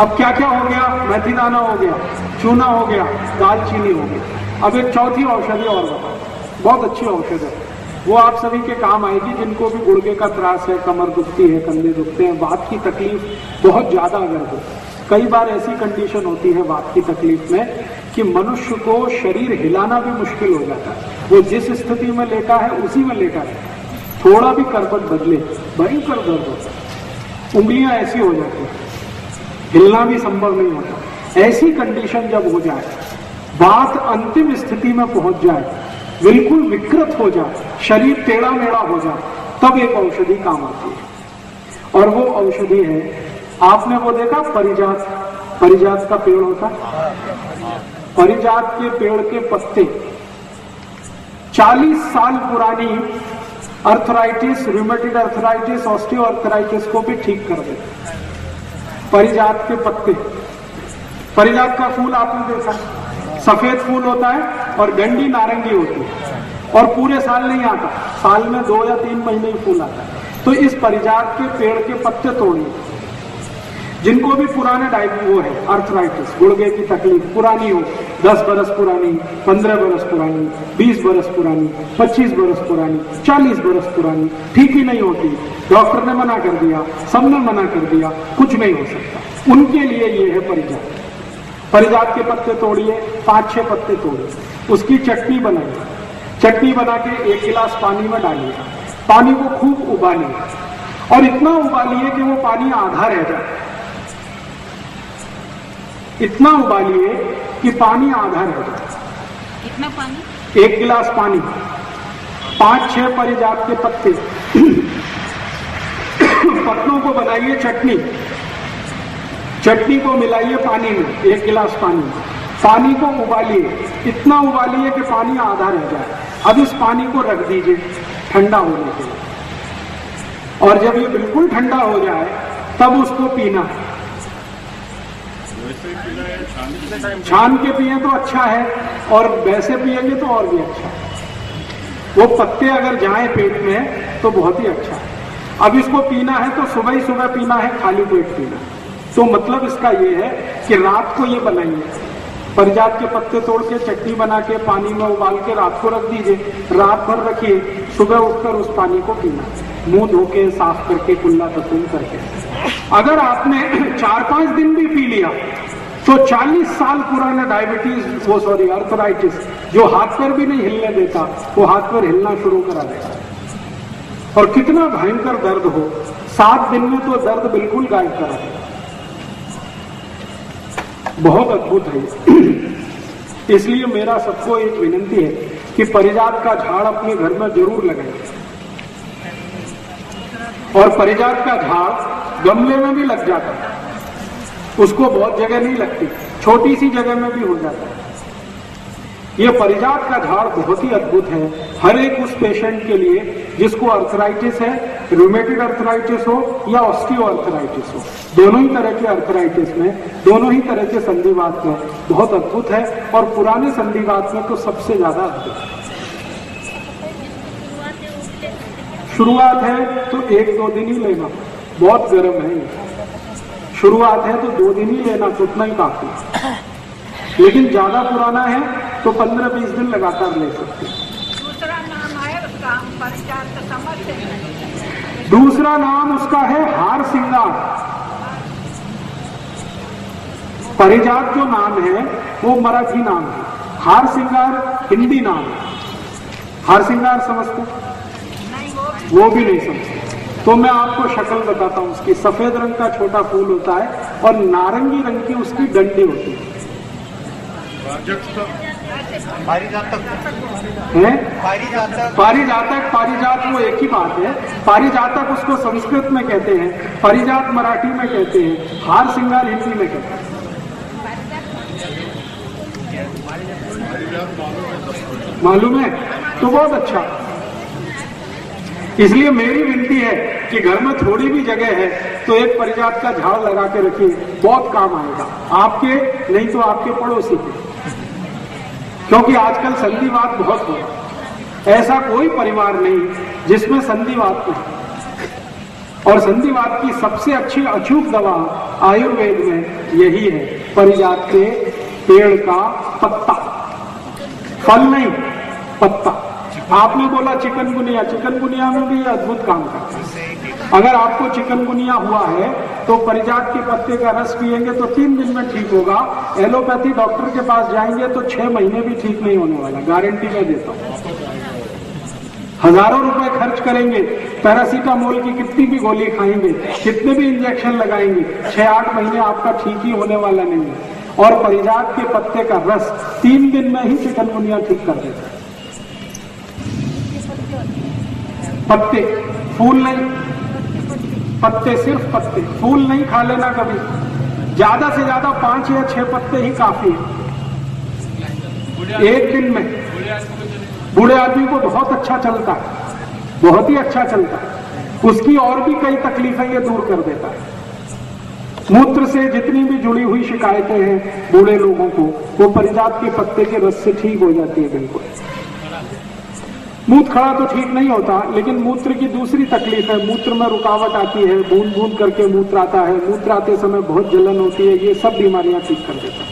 अब क्या क्या हो गया, मेथी दाना हो गया, चूना हो गया, दालचीनी हो गया। अब एक चौथी औषधि और बताओ, बहुत अच्छी औषधि है, वो आप सभी के काम आएगी जिनको भी गुर्गे का त्रास है, कमर दुखती है, कंधे दुखते हैं, वात की तकलीफ बहुत ज्यादा अगर हो। कई बार ऐसी कंडीशन होती है वात की तकलीफ में कि मनुष्य को शरीर हिलाना भी मुश्किल हो जाता है, वो जिस स्थिति में लेटा है उसी में लेटा है, थोड़ा भी करवट बदले भयंकर दर्द होता है, उंगलियां ऐसी हो जाती है, हिलना भी संभव नहीं होता। ऐसी कंडीशन जब हो जाए, बात अंतिम स्थिति में पहुंच जाए, बिल्कुल विकृत हो जाए, शरीर टेढ़ा मेढ़ा हो जाए, तब एक औषधि काम आती है। और वो औषधि है, आपने वो देखा परिजात, परिजात का पेड़ होता है, परिजात के पेड़ के पत्ते 40 साल पुरानी अर्थराइटिस, रूमेटॉइड अर्थराइटिस, ऑस्टियोआर्थराइटिस को भी ठीक कर देते। परिजात के पत्ते, परिजात का फूल आपने देखा, सफेद फूल होता है और डंडी नारंगी होती है और पूरे साल नहीं आता, साल में 2 या 3 महीने ही फूल आता है। तो इस परिजात के पेड़ के पत्ते तोड़िए, जिनको भी पुराने वो है अर्थराइटिस, गुर्गे की तकलीफ पुरानी हो, 10 बरस पुरानी, 15 बरस पुरानी, 20 बरस पुरानी, 25 बरस पुरानी, 40 बरस पुरानी, ठीक ही नहीं होती, डॉक्टर ने मना कर दिया, सबने मना कर दिया, कुछ नहीं हो सकता, उनके लिए ये है परिजात। परिजात के पत्ते तोड़िए, 5-6 पत्ते तोड़िए, उसकी चटनी बनाइए, चटनी बना के 1 गिलास पानी में डालिए, पानी को खूब उबालिए और इतना उबालिए कि वो पानी आधा रह जाए, इतना उबालिए कि पानी आधा रह जाए। कितना पानी? 1 गिलास पानी, 5-6 परिजात के पत्ते, पत्तों को बनाइए चटनी, चटनी को मिलाइए पानी में, 1 गिलास पानी, पानी को उबालिए, इतना उबालिए कि पानी आधा रह जाए। अब इस पानी को रख दीजिए ठंडा होने के लिए, और जब ये बिल्कुल ठंडा हो जाए तब उसको पीना है। छान के पिए तो अच्छा है, और वैसे पिएंगे तो और भी अच्छा है। वो पत्ते अगर जाएं पेट में तो बहुत ही अच्छा है। अब इसको पीना है तो सुबह ही सुबह पीना है, खाली पेट पीना है। तो मतलब इसका ये है कि रात को ये बनाइए, परिजात के पत्ते तोड़ के चटनी बना के पानी में उबाल के रात को रख दीजिए, रात भर रखिए, सुबह उठकर उस पानी को पीना, मुंह धो के साफ करके कुल्ला तकुन करके। अगर आपने 4-5 दिन भी पी लिया तो 40 साल पुराना डायबिटीज, वो सॉरी अर्थराइटिस, जो हाथ पर भी नहीं हिलने देता, वो हाथ पर हिलना शुरू करा देगा। और कितना भयंकर दर्द हो, 7 दिन में तो दर्द बिल्कुल गायब करा देगा। बहुत अद्भुत है। इसलिए मेरा सबको एक विनंती है कि परिजात का झाड़ अपने घर में जरूर लगाएं, और परिजात का झाड़ गमले में भी लग जाता है, उसको बहुत जगह नहीं लगती, छोटी सी जगह में भी हो जाता है। ये परिजात का झाड़ बहुत ही अद्भुत है, हर एक उस पेशेंट के लिए जिसको अर्थराइटिस है, रूमेटॉइड अर्थराइटिस हो या ऑस्टियोआर्थराइटिस हो, दोनों ही तरह के अर्थराइटिस में, दोनों ही तरह के संधिवात में बहुत अद्भुत है। और पुराने संधिवात में तो सबसे ज्यादा अद्भुत है। शुरुआत है तो 1-2 दिन ही लेना, बहुत गर्म है, शुरुआत है तो 2 दिन ही लेना, तो उतना ही काफी है। लेकिन ज्यादा पुराना है तो 15-20 दिन लगातार ले सकते हैं। दूसरा नाम है उसका, परिजात का समझ है। दूसरा नाम उसका है हार सिंगार। परिजात जो नाम है वो मराठी नाम है, हार सिंगार हिंदी नाम है। हार सिंगार समझते? वो भी नहीं समझते। तो मैं आपको शक्ल बताता हूं उसकी। सफेद रंग का छोटा फूल होता है और नारंगी रंग की उसकी डंडी होती है। पारिजातक, पारिजात वो एक ही बात है। पारिजातक उसको संस्कृत में कहते हैं, परिजात मराठी में कहते हैं, हार सिंगार हिंदी में कहते हैं। मालूम है? तो बहुत अच्छा। इसलिए मेरी विनती है कि घर में थोड़ी भी जगह है तो एक परिजात का झाड़ लगा के रखिए, बहुत काम आएगा आपके, नहीं तो आपके पड़ोसी के। क्योंकि आजकल संधिवात बहुत हो, ऐसा कोई परिवार नहीं जिसमें संधिवात नहीं। और संधिवात की सबसे अच्छी अचूक दवा आयुर्वेद में यही है, परिजात के पेड़ का पत्ता, फल नहीं पत्ता। आपने बोला चिकनगुनिया, चिकनगुनिया में भी अद्भुत काम करता है। अगर आपको चिकनगुनिया हुआ है तो परिजात के पत्ते का रस पिएंगे तो 3 दिन में ठीक होगा। एलोपैथी डॉक्टर के पास जाएंगे तो 6 महीने भी ठीक नहीं होने वाला, गारंटी मैं देता हूं। हजारों रुपए खर्च करेंगे, पैरासीटामोल की कितनी भी गोली खाएंगे, कितने भी इंजेक्शन लगाएंगे, 6-8 महीने आपका ठीक ही होने वाला नहीं है। और परिजात के पत्ते का रस 3 दिन में ही चिकनगुनिया ठीक कर देता है। पत्ते, फूल नहीं, पत्ते, सिर्फ पत्ते, फूल नहीं खा लेना कभी। ज्यादा से ज्यादा 5 या 6 पत्ते ही काफी है एक दिन में। बूढ़े आदमी को बहुत अच्छा चलता है, बहुत ही अच्छा चलता है, उसकी और भी कई तकलीफें ये दूर कर देता है। मूत्र से जितनी भी जुड़ी हुई शिकायतें हैं बूढ़े लोगों को, वो परिजात के पत्ते के रस से ठीक हो जाती है बिल्कुल। मूत्र खड़ा तो ठीक नहीं होता, लेकिन मूत्र की दूसरी तकलीफ है, मूत्र में रुकावट आती है, बूंद बूंद करके मूत्र आता है, मूत्र आते समय बहुत जलन होती है, ये सब बीमारियां ठीक कर देता है।